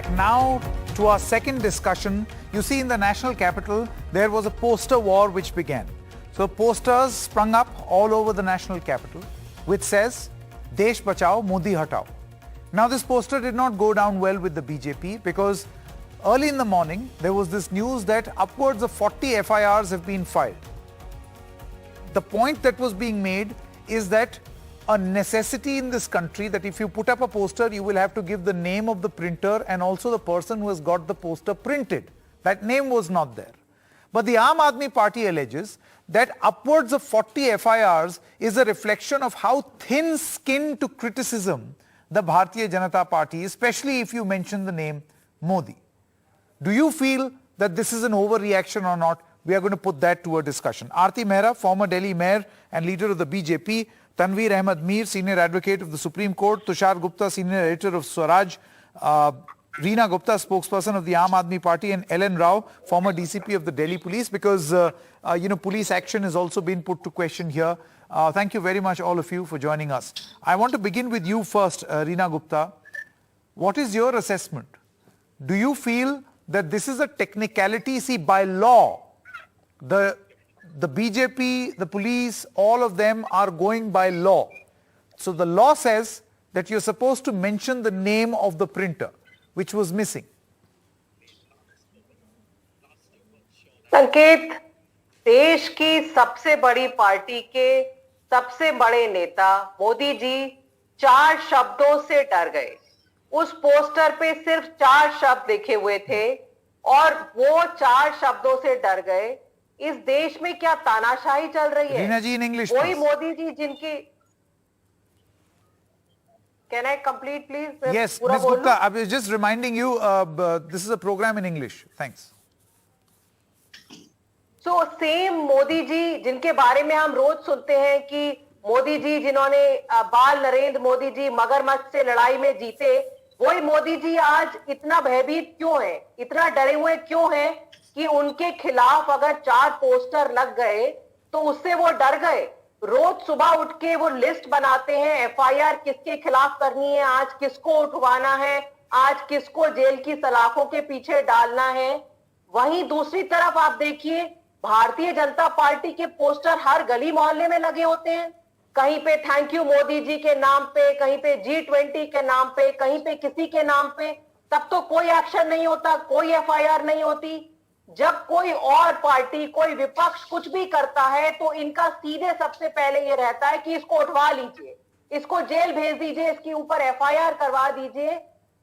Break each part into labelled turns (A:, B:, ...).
A: back. Now to our second discussion. You see, in the national capital, there was a poster war which began. So posters sprung up all over the national capital, which says, Desh Bachao, Modi Hatao. Now this poster did not go down well with the BJP because early in the morning, there was this news that upwards of 40 FIRs have been filed. The point that was being made is that a necessity in this country that if you put up a poster, you will have to give the name of the printer and also the person who has got the poster printed. That name was not there. But the Aam Aadmi Party alleges that upwards of 40 FIRs is a reflection of how thin-skinned to criticism the Bharatiya Janata Party, especially if you mention the name Modi. Do you feel that this is an overreaction or not? We are going to put that to a discussion. Aarti Mehra, former Delhi mayor and leader of the BJP, Tanveer Ahmed Mir, senior advocate of the Supreme Court, Tushar Gupta, senior editor of Swaraj, Reena Gupta, spokesperson of the Aam Aadmi Party, and Ellen Rao, former DCP of the Delhi Police, because police action has also been put to question here. Thank you very much, all of you, for joining us. I want to begin with you first, Reena Gupta. What is your assessment? Do you feel that this is a technicality? See, by law, the BJP, the police, all of them are going by law. So the law says that you're supposed to mention the name of the printer, which was missing.
B: संकेत, देश की सबसे बड़ी party के सबसे बड़े नेता मोदी जी 4 शब्दों से डर गए. उस पोस्टर पे सिर्फ 4 शब्द लिखे हुए थे और वो 4 शब्दों से डर गए. इस देश में क्या तानाशाही चल रही है?
A: रीना जी, in English,
B: वही
A: please.
B: मोदी जी जिनकी Can I complete, please?
A: Yes, Ms. Gupta, I was just reminding you, this is a program in English. Thanks.
B: So, same Modi ji जिनके बारे में हम रोज सुनते हैं कि मोदी जी जिन्होंने बाल नरेंद्र मोदी जी मगरमच्छ से लड़ाई में जीते, वही मोदी जी आज इतना भयभीत क्यों है, इतना डरे हुए क्यों हैं कि उनके खिलाफ अगर 4 पोस्टर लग गए तो उससे वो डर गए. रोज सुबह उठ के वो लिस्ट बनाते हैं, एफआईआर किसके खिलाफ करनी है, आज किसको उठवाना है, आज किसको जेल की सलाखों के पीछे डालना है. वहीं दूसरी तरफ आप देखिए, भारतीय जनता पार्टी के पोस्टर हर गली मोहल्ले में लगे होते हैं. कहीं पे थैंक यू मोदी जी के नाम पे, कहीं पे G20 के नाम पे, कहीं पे किसी के नाम पे. तब तो कोई एक्शन नहीं होता, कोई एफआईआर नहीं होती. जब कोई और पार्टी, कोई विपक्ष कुछ भी करता है तो इनका सीधे सबसे पहले ये रहता है कि इसको उठवा लीजिए, इसको जेल भेज दीजिए, इसके ऊपर एफआईआर करवा दीजिए.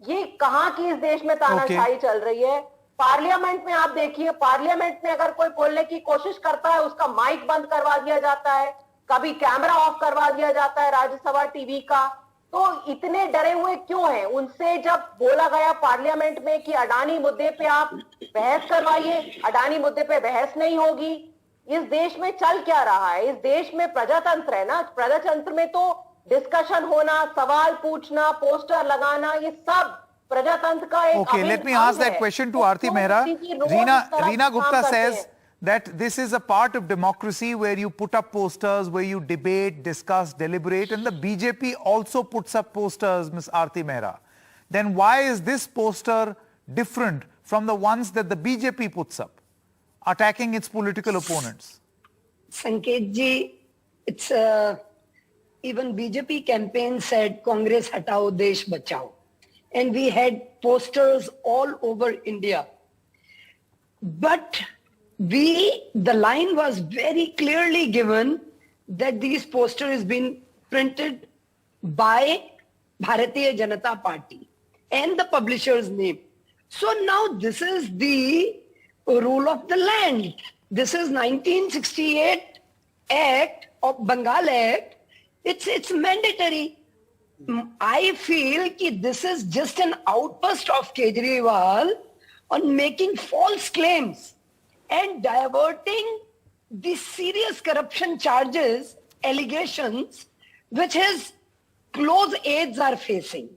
B: ये कहां की इस देश में तानाशाही चल रही है? पार्लियामेंट में आप देखिए, पार्लियामेंट में अगर कोई बोलने की कोशिश करता है उसका माइक बंद करवा दिया जाता है, कभी कैमरा ऑफ करवा दिया जाता है राज्यसभा टीवी का. तो इतने डरे हुए क्यों हैं? उनसे जब बोला गया पार्लियामेंट में कि अडानी मुद्दे पे आप बहस करवाइए, अडानी मुद्दे पे बहस नहीं होगी. इस देश में चल क्या रहा है? इस देश में प्रजातंत्र है ना, प्रजातंत्र में तो डिस्कशन होना, सवाल पूछना, पोस्टर लगाना, ये सब प्रजातंत्र का एक
A: Okay, let me ask that question to Aarti Mehra. Reena Gupta says that this is a part of democracy where you put up posters, where you debate, discuss, deliberate, and the BJP also puts up posters, Ms. Aarti Mehra. Then why is this poster different from the ones that the BJP puts up, attacking its political opponents?
C: Sanket ji, it's even BJP campaign said Congress hatao, Desh bachao. And we had posters all over India. But the line was very clearly given that these posters has been printed by Bharatiya Janata Party and the publisher's name. So now this is the rule of the land. This is 1968 Act of Bengal Act. It's mandatory. I feel that this is just an outburst of Kejriwal on making false claims and diverting the serious corruption charges, allegations, which his close aides are facing.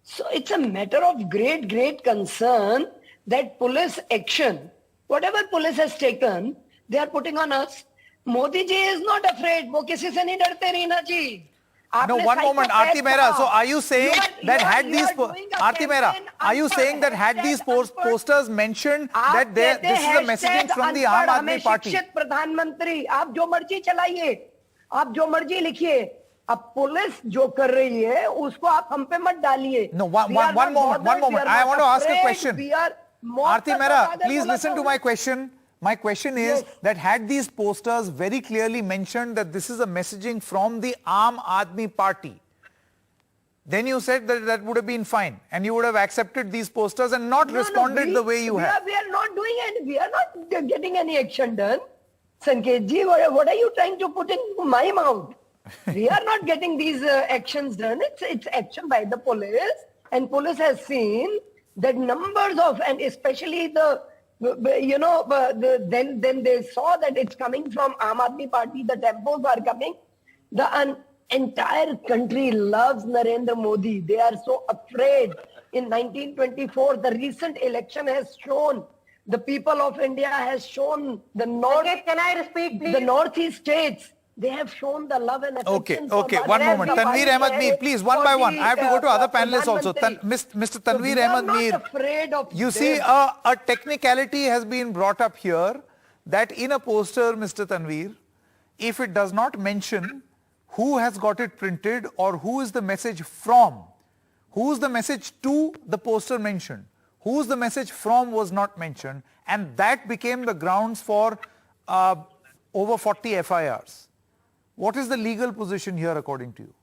C: So it's a matter of great concern that police action, whatever police has taken, they are putting on us. Modi ji is not afraid. वो किसी से नहीं डरते रीना जी.
A: No, one moment, Aarti Mehra. So are you saying that had these Aarti Mehra, are you saying that had these posters mentioned that this is a messaging from the Aam Aadmi Party?
C: शिक्षित प्रधानमंत्री, आप जो मर्जी चलाइए, आप जो मर्जी लिखिए, अब पुलिस जो कर रही है उसको आप हम पे मत डालिए.
A: No, one moment. I want to ask a question. Aarti Mehra, please listen to my question. My question is that had these posters very clearly mentioned that this is a messaging from the Aam Aadmi Party, then you said that that would have been fine and you would have accepted these posters and not responded the way you have.
C: We are not doing it. We are not getting any action done. Sanket ji, what are you trying to put in my mouth? We are not getting these actions done. It's action by the police, and police has seen that numbers of, and especially then they saw that it's coming from Aam Aadmi Party, the tempos are coming. The entire country loves Narendra Modi. They are so afraid. In 1924, the recent election has shown, the people of India has shown the north.
B: Okay, can I speak, please?
C: The northeast states, they have shown the love and affection.
A: Okay, one moment. Tanveer Ahmed Mir, please, one by one. I have to go to other panelists also. Mr. Tanveer Ahmed Mir, you see, a technicality has been brought up here that in a poster, Mr. Tanveer, if it does not mention who has got it printed or who is the message from, who's the message to the poster mentioned, who's the message from was not mentioned, and that became the grounds for over 40 FIRs. What is the legal position here according to you?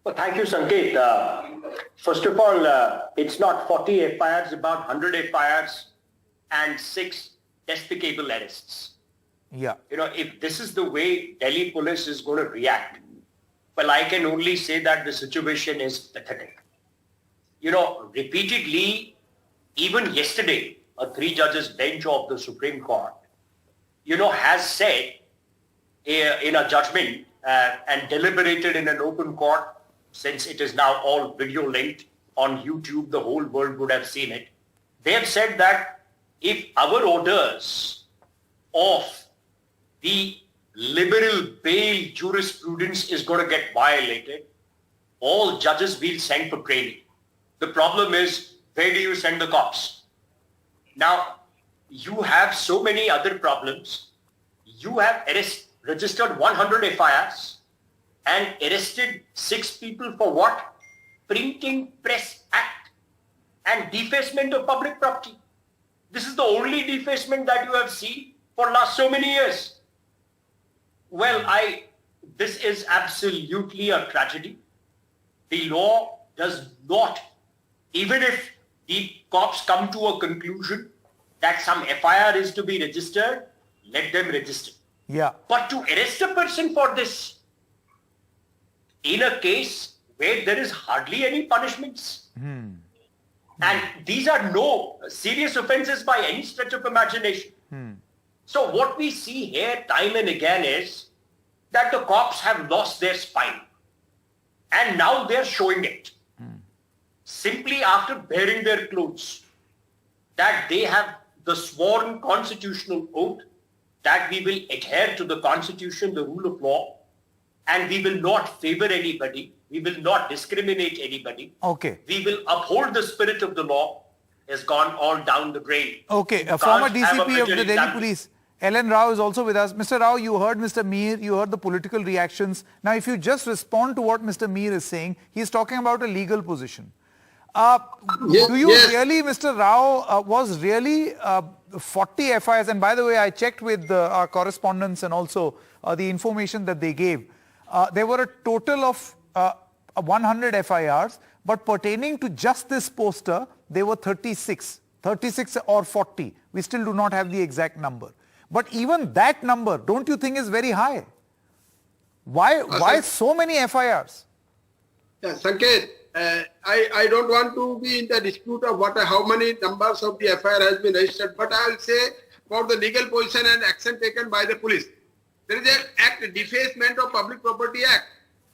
D: Well, thank you, Sanket. First of all, it's not 40 FIRs, about 100 FIRs and 6 despicable arrests.
A: Yeah.
D: You know, if this is the way Delhi police is going to react, well, I can only say that the situation is pathetic. You know, repeatedly, even yesterday, a 3-judges bench of the Supreme Court, has said in a judgment and deliberated in an open court, since it is now all video linked on YouTube, the whole world would have seen it. They have said that if our orders of the liberal bail jurisprudence is going to get violated, all judges will send for training. The problem is, where do you send the cops? Now, you have so many other problems. You have registered 100 FIRs and arrested 6 people for what? Printing Press Act and defacement of public property. This is the only defacement that you have seen for last so many years. Well, this is absolutely a tragedy. The law does not, even if the cops come to a conclusion that some FIR is to be registered, let them register.
A: Yeah.
D: But to arrest a person for this, in a case where there is hardly any punishments, and these are no serious offenses by any stretch of imagination. So what we see here time and again is that the cops have lost their spine. And now they're showing it. Simply after bearing their clothes, that they have the sworn constitutional oath that we will adhere to the constitution, the rule of law, and we will not favor anybody. We will not discriminate anybody.
A: Okay.
D: We will uphold the spirit of the law, has gone all down the drain.
A: Okay. A former DCP of the Delhi Police, Ellen Rao, is also with us. Mr. Rao, you heard Mr. Mir, you heard the political reactions. Now, if you just respond to what Mr. Mir is saying, he's talking about a legal position. Do you really, Mr. Rao, was really 40 FIRs? And by the way, I checked with our correspondents and also the information that they gave. There were a total of 100 FIRs, but pertaining to just this poster, there were 36 or 40. We still do not have the exact number. But even that number, don't you think is very high? Why so many FIRs?
E: Yeah, Sanket, I don't want to be in the dispute of how many numbers of the FIR has been registered, but I will say for the legal position and action taken by the police. There is an act, Defacement of Public Property Act,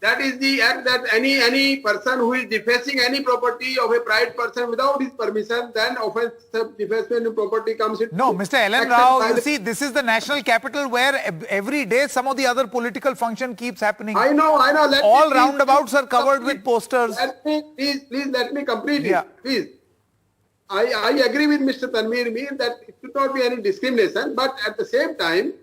E: That is the act that any person who is defacing any property of a private person without his permission, then offense of defacement of property comes into
A: No, Mr. L.N.
E: action
A: Rao,
E: by
A: you
E: the-
A: see, this is the national capital where every day some of the other political function keeps happening.
E: I know. Let
A: All
E: me please-
A: roundabouts are covered with posters.
E: Please let me complete
A: Yeah.
E: it. Please. I agree with Mr. Tanveer Mir that it should not be any discrimination, but at the same time,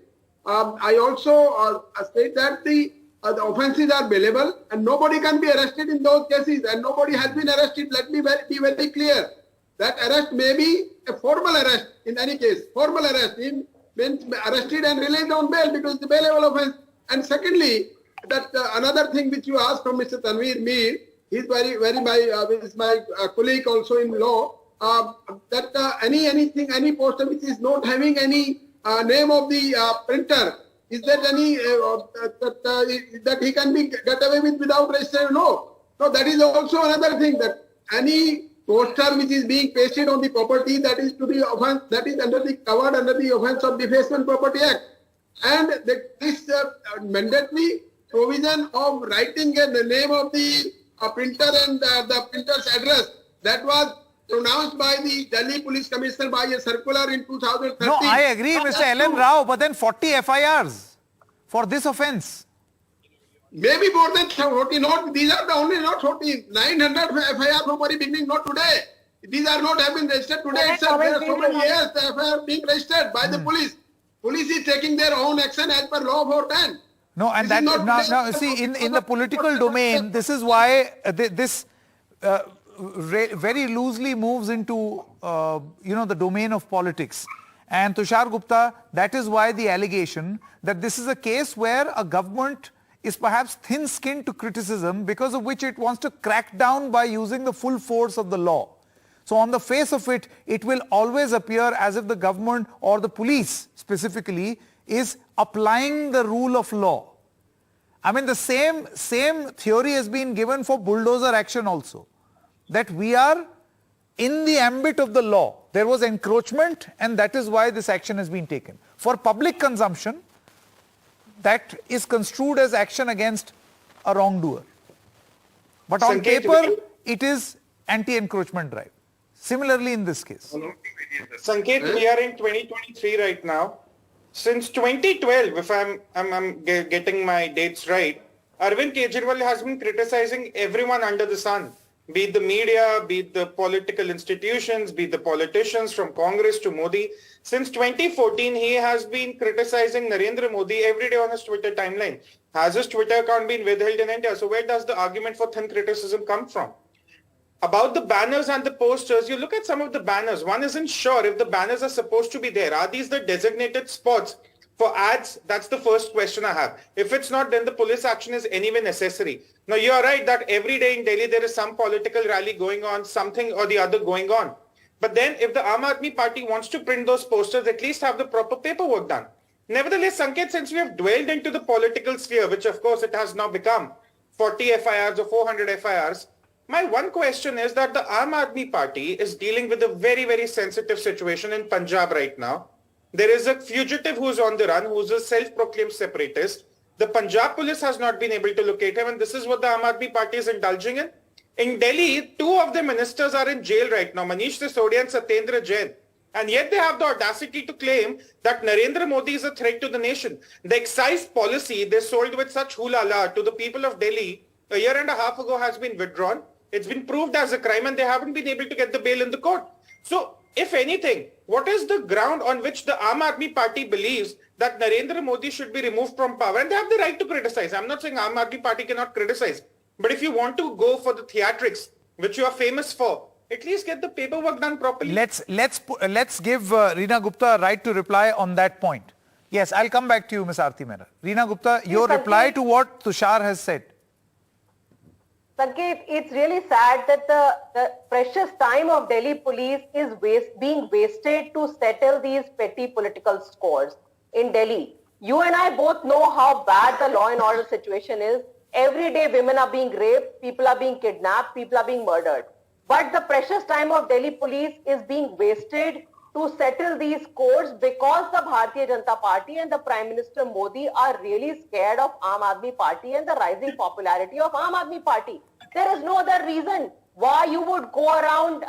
E: I also state that the offences are bailable and nobody can be arrested in those cases, and nobody has been arrested. Let me be very clear. That arrest may be a formal arrest in any case. Formal arrest means arrested and released on bail because it's a bailable offence. And secondly, that another thing which you asked from Mr. Tanveer Mir, he's my colleague also in law, that any poster which is not having any name of the printer, is there any that he can get away with without registration? No. So that is also another thing, that any poster which is being pasted on the property, that is to be offense, that is covered under the Offence of Defacement Property Act. And this mandatory provision of writing the name of the printer and the printer's address, that was pronounced by the Delhi Police Commissioner by a circular in 2013.
A: No, I agree, Mr. L.N. Rao, but then 40 FIRs for this offence.
E: Maybe more than 40, these are the only not 40, 900 FIR from very beginning, not today. These are not have been registered today itself. There are so many years the FIR being registered by the police. Police is taking their own action as per law 410.
A: No, and that now see, in the political domain, this is why this very loosely moves into the domain of politics. And Tushar Gupta, that is why the allegation that this is a case where a government is perhaps thin-skinned to criticism, because of which it wants to crack down by using the full force of the law. So on the face of it, it will always appear as if the government or the police specifically is applying the rule of law. I mean, the same theory has been given for bulldozer action also, that we are in the ambit of the law. There was encroachment, and that is why this action has been taken. For public consumption, that is construed as action against a wrongdoer. But on paper, it is anti-encroachment drive. Similarly in this case.
F: Sanket, we are in 2023 right now. Since 2012, if I'm getting my dates right, Arvind Kejriwal has been criticizing everyone under the sun, be it the media, be it the political institutions, be it the politicians from Congress to Modi. Since 2014, he has been criticizing Narendra Modi every day on his Twitter timeline. Has his Twitter account been withheld in India? So where does the argument for thin criticism come from? About the banners and the posters, you look at some of the banners. One isn't sure if the banners are supposed to be there. Are these the designated spots for ads? That's the first question I have. If it's not, then the police action is anyway necessary. Now, you are right that every day in Delhi there is some political rally going on, something or the other going on. But then if the Aam Aadmi Party wants to print those posters, at least have the proper paperwork done. Nevertheless, Sanket, since we have dwelled into the political sphere, which of course it has now become 40 FIRs or 400 FIRs, my one question is that the Aam Aadmi Party is dealing with a very, very sensitive situation in Punjab right now. There is a fugitive who's on the run, who's a self-proclaimed separatist. The Punjab police has not been able to locate him, and this is what the Aam Aadmi Party is indulging in. In Delhi, 2 of the ministers are in jail right now, Manish Sisodia and Satyendra Jain. And yet they have the audacity to claim that Narendra Modi is a threat to the nation. The excise policy they sold with such hulala to the people of Delhi a year and a half ago has been withdrawn. It's been proved as a crime and they haven't been able to get the bail in the court. So, if anything, what is the ground on which the Aam Aadmi Party believes that Narendra Modi should be removed from power? And they have the right to criticize. I'm not saying Aam Aadmi Party cannot criticize. But if you want to go for the theatrics, which you are famous for, at least get the paperwork done properly.
A: Let's give Reena Gupta a right to reply on that point. Yes, I'll come back to you, Ms. Aarti Mehra. Reena Gupta, your reply to what Tushar has said.
B: Sanket, it's really sad that the precious time of Delhi police is being wasted to settle these petty political scores in Delhi. You and I both know how bad the law and order situation is. Every day women are being raped, people are being kidnapped, people are being murdered. But the precious time of Delhi police is being wasted to settle these courts because the Bharatiya Janata Party and the Prime Minister Modi are really scared of Aam Aadmi Party and the rising popularity of Aam Aadmi Party. There is no other reason why you would go around,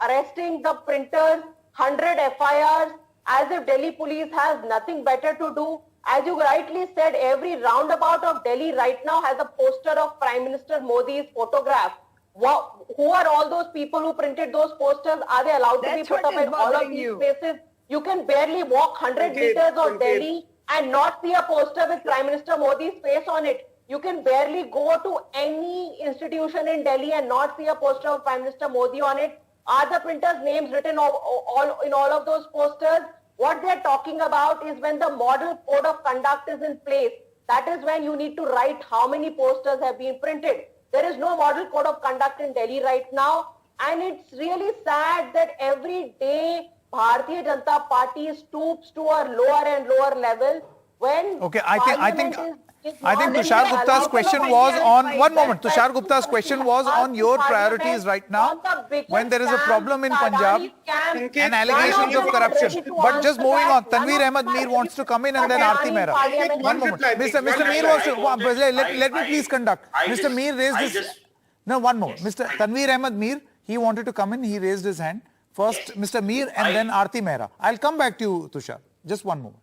B: arresting the printers, 100 FIRs, as if Delhi police has nothing better to do. As you rightly said, every roundabout of Delhi right now has a poster of Prime Minister Modi's photograph. Who are all those people who printed those posters? Are they allowed to be put up in all of these places? You can barely walk 100 meters of Delhi and not see a poster with Prime Minister Modi's face on it. You can barely go to any institution in Delhi and not see a poster of Prime Minister Modi on it. Are the printers' names written in all of those posters? What they're talking about is when the model code of conduct is in place. That is when you need to write how many posters have been printed. There is no model code of conduct in Delhi right now. And it's really sad that every day Bharatiya Janata Party stoops to a lower and lower level when
A: I think Tushar Gupta's question was on, one moment, Tushar Gupta's question was on your priorities right now when there is a problem in Punjab and allegations of corruption. But just moving on, Tanveer Ahmed Mir wants to come in and then Aarti Mehra. One moment. Mr. Mir wants to, let me please conduct. Mr. Mir raised his, no, one moment. Mr. Tanveer Ahmed Mir, he wanted to come in, he raised his hand. First Mr. Mir and then Aarti Mehra. I'll come back to you, Tushar. Just one moment.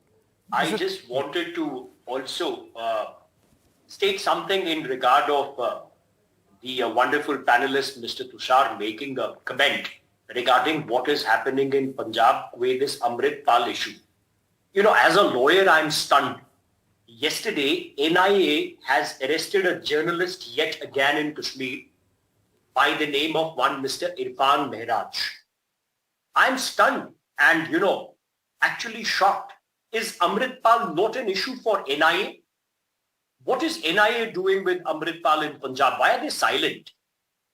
D: I just wanted to also state something in regard of the wonderful panelist, Mr. Tushar, making a comment regarding what is happening in Punjab with this Amrit Pal issue. You know, as a lawyer, I'm stunned. Yesterday, NIA has arrested a journalist yet again in Kashmir by the name of one Mr. Irfan Mehraj. I'm stunned and, actually shocked. Is Amrit Pal not an issue for NIA? What is NIA doing with Amrit Pal in Punjab? Why are they silent?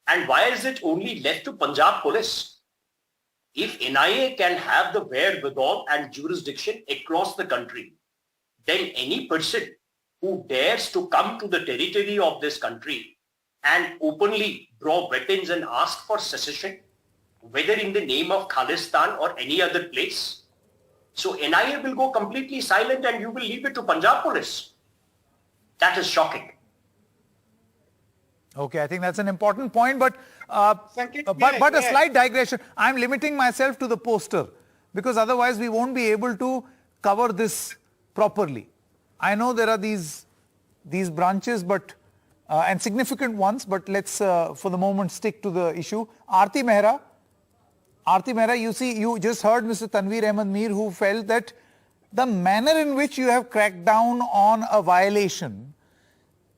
D: And why is it only left to Punjab police? If NIA can have the wherewithal and jurisdiction across the country, then any person who dares to come to the territory of this country and openly draw weapons and ask for secession, whether in the name of Khalistan or any other place, so NIA will go completely silent and you will leave it to Punjab police. That is shocking.
A: Okay, I think that's an important point, but a slight digression. I'm limiting myself to the poster because otherwise we won't be able to cover this properly. I know there are these branches, but and significant ones, but let's for the moment stick to the issue. Aarti Mehra, you just heard Mr. Tanveer Ahmed Mir, who felt that the manner in which you have cracked down on a violation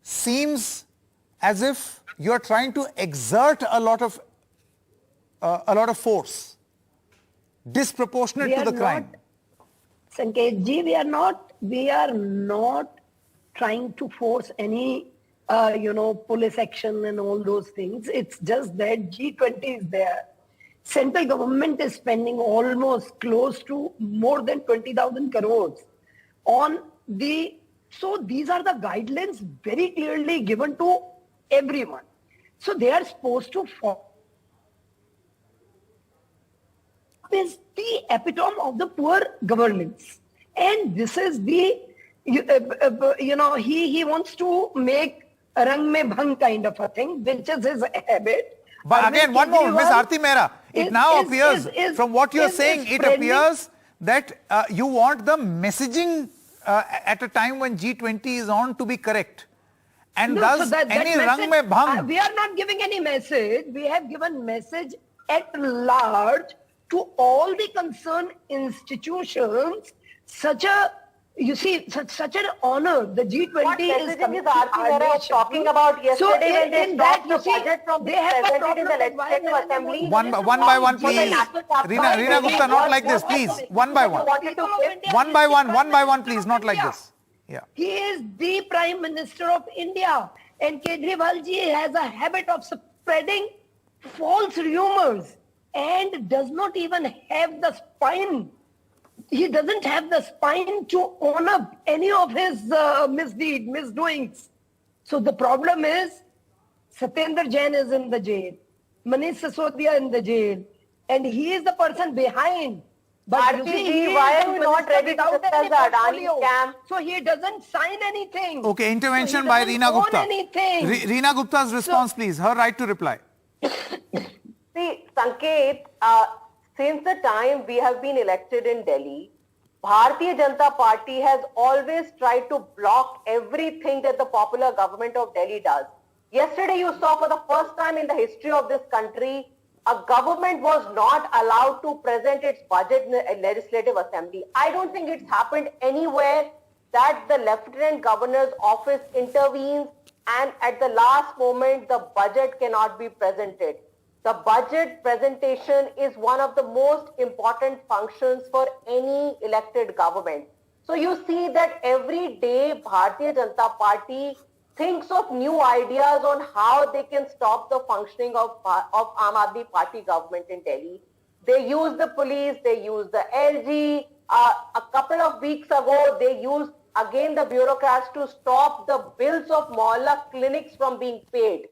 A: seems as if you're trying to exert a lot of force, disproportionate to the crime.
C: Sanket ji, we are not trying to force any, police action and all those things. It's just that G20 is there. Central government is spending almost close to more than 20,000 crores on so these are the guidelines very clearly given to everyone. So they are supposed to follow. Is the epitome of the poor governance. And this is the, he wants to make rang mein bhang kind of a thing, which is his habit.
A: But again, one more, Ms. Aarti Mehra, it now appears, from what you are saying, it appears that you want the messaging at a time when G20 is on to be correct. And thus, any rang mein bhang.
C: We are not giving any message. We have given message at large to all the concerned institutions. Such an honor. The G20
B: what
C: is
B: coming. What messaging was talking about yesterday when they stopped the budget from being presented in the Legislative Assembly?
A: One by one, please. Reena Gupta, not like this, please. One by one. One by one, please, not like this. Yeah.
C: He is the Prime Minister of India, and Kejriwal ji has a habit of spreading false rumors and does not even have the spine. He doesn't have the spine to own up any of his misdoings. So the problem is, Satyendra Jain is in the jail, Manish Sisodia in the jail, and he is the person behind. But you
B: Aarti
C: see,
B: ji,
C: he is
B: why
C: the
B: are you not
C: minister
B: ready to
C: without
B: discuss
C: any
B: the Adani
C: portfolio.
B: scam?
C: So he doesn't sign anything.
A: Okay, intervention
C: So he
A: by
C: doesn't
A: Reena
C: own
A: Gupta.
C: anything.
A: Reena Gupta's response, please. Her right to reply.
B: See, Sanket, since the time we have been elected in Delhi, Bharatiya Janata Party has always tried to block everything that the popular government of Delhi does. Yesterday you saw for the first time in the history of this country, a government was not allowed to present its budget in a legislative assembly. I don't think it's happened anywhere that the Lieutenant Governor's office intervenes and at the last moment the budget cannot be presented. The budget presentation is one of the most important functions for any elected government. So you see that every day Bharatiya Janata Party thinks of new ideas on how they can stop the functioning of Aam Aadmi Party government in Delhi. They use the police, they use the LG. A couple of weeks ago, they used again the bureaucrats to stop the bills of Mohalla clinics from being paid.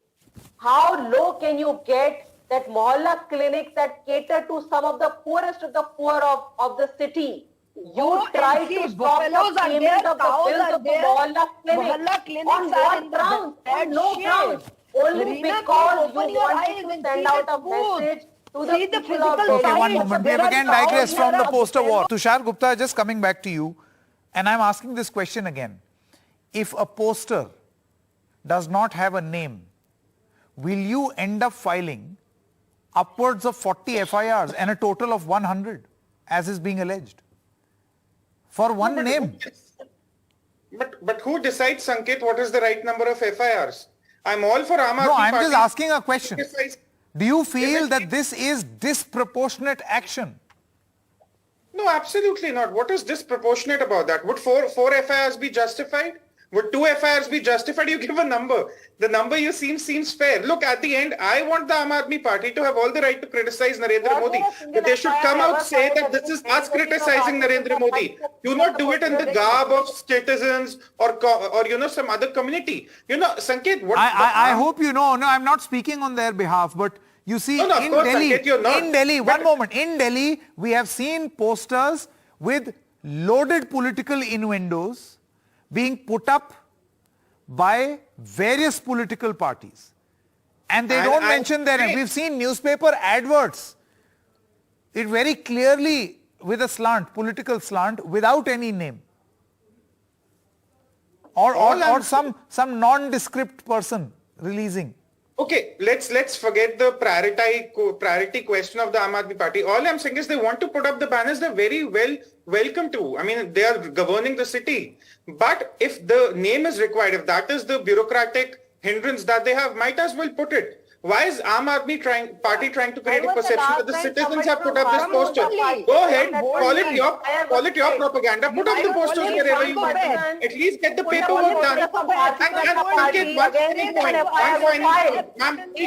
B: How low can you get that Mohalla clinics that cater to some of the poorest of the poor of the city? You try to stop the payment of the bills of the Mohalla clinics. On what grounds? On no grounds. Only because you wanted to send out a message to the people of Delhi.
A: Okay, one moment. We have again digressed from the poster war. Tushar Gupta, just coming back to you, and I'm asking this question again. If a poster does not have a name, will you end up filing upwards of 40 FIRs and a total of 100, as is being alleged? For one name.
F: But who decides, Sanket, what is the right number of FIRs? I'm all for Aam Aadmi
A: No, I'm
F: Party.
A: just asking a question. Do you feel that this is disproportionate action?
F: No, absolutely not. What is disproportionate about that? Would four FIRs be justified? Would 2 FIRs be justified? You give a number. The number you seems fair. Look, at the end, I want the Aam Aadmi Party to have all the right to criticize Narendra Modi. But they should come out say that this is us criticizing Narendra Modi. Do not do it in the garb of citizens or some other community. Sanket, what...
A: I hope you know. No, I'm not speaking on their behalf, but you see,
F: No, of course, Sanket, you're not.
A: in Delhi, one moment, in Delhi, we have seen posters with loaded political innuendos being put up by various political parties. And they don't mention their name. We've seen newspaper adverts. It very clearly with a slant, political slant, without any name. Or some nondescript person releasing.
F: Okay, let's forget the priority question of the Aam Aadmi Party. All I'm saying is they want to put up the banners. They're very welcome to. I mean, they are governing the city. But if the name is required, if that is the bureaucratic hindrance that they have, might as well put it. Why is Aam Aadmi Party trying to create a perception that the citizens have put up this poster? Go ahead, call it your propaganda. Put up the posters wherever you want. At least get the paperwork done. And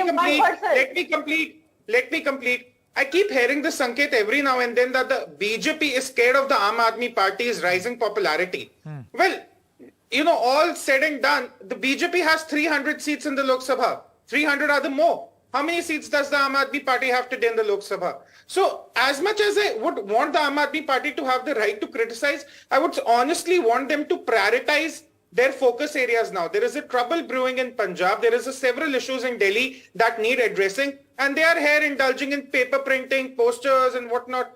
F: Sanket, Let me complete. I keep hearing this, Sanket, every now and then that the BJP is scared of the Aam Aadmi Party's rising popularity. Well, all said and done, the BJP has 300 seats in the Lok Sabha. 300 are the more. How many seats does the Aam Aadmi Party have today in the Lok Sabha? So, as much as I would want the Aam Aadmi Party to have the right to criticize, I would honestly want them to prioritize their focus areas now. There is a trouble brewing in Punjab. There is several issues in Delhi that need addressing. And they are here indulging in paper printing, posters and whatnot.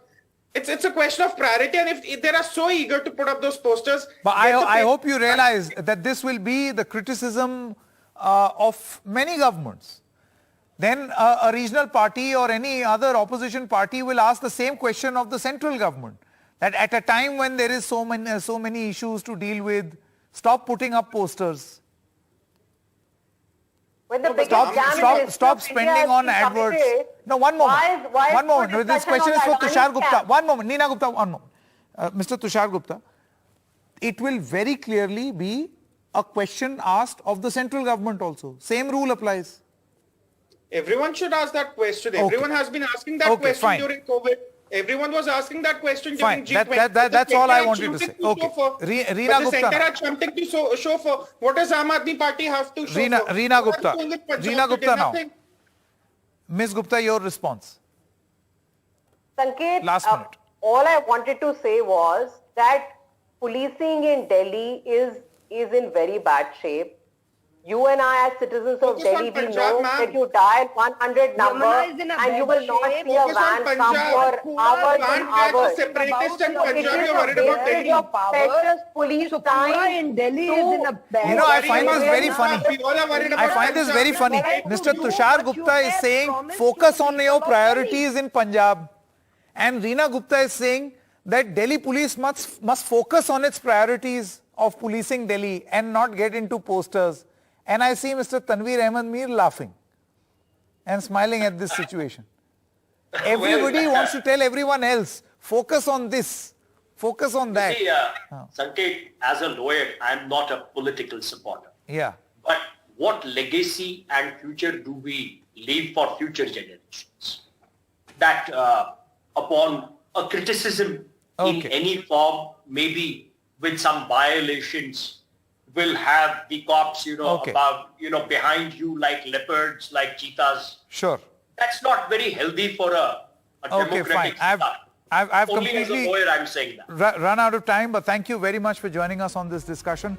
F: It's a question of priority. And if they are so eager to put up those posters...
A: But I hope you realize that this will be the criticism of many governments. Then a regional party or any other opposition party will ask the same question of the central government. That at a time when there is so many issues to deal with, stop putting up posters.
B: When the
A: Stop spending on adverts. No, one moment. One moment. This question is for Tushar Gupta. One moment. Neena Gupta, one moment. Mr. Tushar Gupta, it will very clearly be a question asked of the central government also. Same rule applies.
F: Everyone should ask that question.
A: Okay.
F: Everyone has been asking that question
A: fine.
F: during COVID. Everyone was asking that question during
A: Fine.
F: G20.
A: That's all I wanted to say. Okay. Reena
F: Gupta. The center had something to show for. What does Aam Aadmi Party have to show for?
A: Reena Gupta. Reena Gupta now. Ms. Gupta, your response.
B: Sanket,
A: Last minute.
B: all I wanted to say was that policing in Delhi is in very bad shape. You and I, as citizens of
F: Focus on
B: Delhi, we
F: Punjab,
B: know
F: ma'am.
B: that you dial 100 number
C: Yamuna is in a
B: and you
C: bad
B: will not
C: shape.
B: see a
F: Focus on
B: van come
F: Punjab.
B: for hours and
F: Can't catch
B: hours.
F: a separatist and
C: About
F: Punjab.
C: your
F: You're worried about
C: business
F: Delhi.
C: of power.
B: Precious police
C: So
B: time
C: Pura in Delhi is in a bad
A: You know, I
F: Worry
A: find this
F: about
A: very
F: Punjab.
A: funny.
F: We all are worried
A: I
F: about
A: find this very
F: Punjab.
A: funny.
C: Well,
A: Mr.
C: do
A: Tushar
C: what
A: Gupta
C: you
A: is
C: have
A: saying,
C: promised
A: focus
C: to
A: on
C: the
A: your
C: people of
A: priorities in Punjab. And Reena Gupta is saying that Delhi police must focus on its priorities of policing Delhi and not get into posters. And I see Mr. Tanveer Ahmed Mir laughing and smiling at this situation. Everybody wants to tell everyone else, focus on this, focus on that.
D: See, Sanket, as a lawyer, I'm not a political supporter.
A: Yeah.
D: But what legacy and future do we leave for future generations? That upon a criticism in
A: Okay.
D: any form, maybe with some violations, will have the cops,
A: Okay.
D: behind you like leopards, like cheetahs.
A: Sure.
D: That's not very healthy for a
A: Okay, fine.
D: democratic society.
A: I've
D: Only as a
A: completely
D: lawyer I'm saying that.
A: run out of time, but thank you very much for joining us on this discussion.